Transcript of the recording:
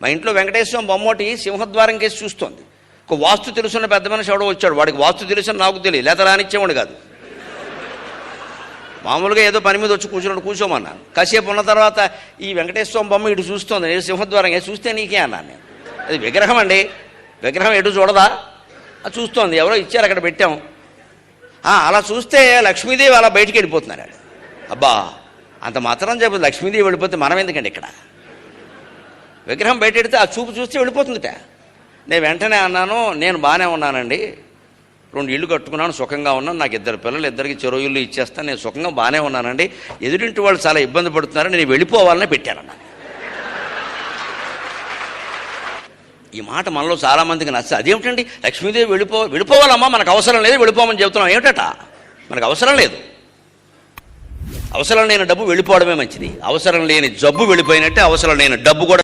మా ఇంట్లో వెంకటేశ్వర బొమ్మటి సింహద్వారం కేసి చూస్తోంది. ఒక వాస్తు తెలుసున్న పెద్ద మనిషి ఎవడో వచ్చాడు, వాడికి వాస్తు తెలుసని నాకు తెలియదు, లేత రానిచ్చేవాడు కాదు. మామూలుగా ఏదో పని మీద వచ్చి కూర్చోమన్నాను. కాసేపు ఉన్న తర్వాత ఈ వెంకటేశ్వర బొమ్మ ఇటు చూస్తోంది, నేను సింహద్వారం చూస్తే నీకే అన్నాను నేను. అది విగ్రహం అండి, విగ్రహం ఎటు చూడదా, అది చూస్తోంది, ఎవరో ఇచ్చారు అక్కడ పెట్టాం. అలా చూస్తే లక్ష్మీదేవి అలా బయటికి వెళ్ళిపోతున్నాడు. అబ్బా, అంత మాత్రం చెప్పదు లక్ష్మీదేవి వెళ్ళిపోతే మనం ఎందుకండి ఇక్కడ? విగ్రహం బయట పెడితే ఆ చూపు చూస్తే వెళ్ళిపోతుందిట. నేను వెంటనే అన్నాను, నేను బాగానే ఉన్నానండి, 2 ఇళ్ళు కట్టుకున్నాను, సుఖంగా ఉన్నాను, నాకు 2 పిల్లలు, 2కి చెరో ఇల్లు ఇచ్చేస్తాను, నేను సుఖంగా బాగానే ఉన్నానండి, ఎదురింటి వాళ్ళు చాలా ఇబ్బంది పడుతున్నారు, నేను వెళ్ళిపోవాలని పెట్టానన్నాను. ఈ మాట మనలో చాలామందికి నచ్చదు. అదేమిటండి లక్ష్మీదేవి వెళ్ళిపోవాలమ్మా, మనకు అవసరం లేదు, వెళ్ళిపోమని చెబుతున్నాం ఏమిటట? మనకు అవసరం లేదు. అవసరం లేని డబ్బు వెళ్ళిపోవడమే మంచిది. అవసరం లేని జబ్బు వెళ్ళిపోయినట్టే అవసరం లేని డబ్బు కూడా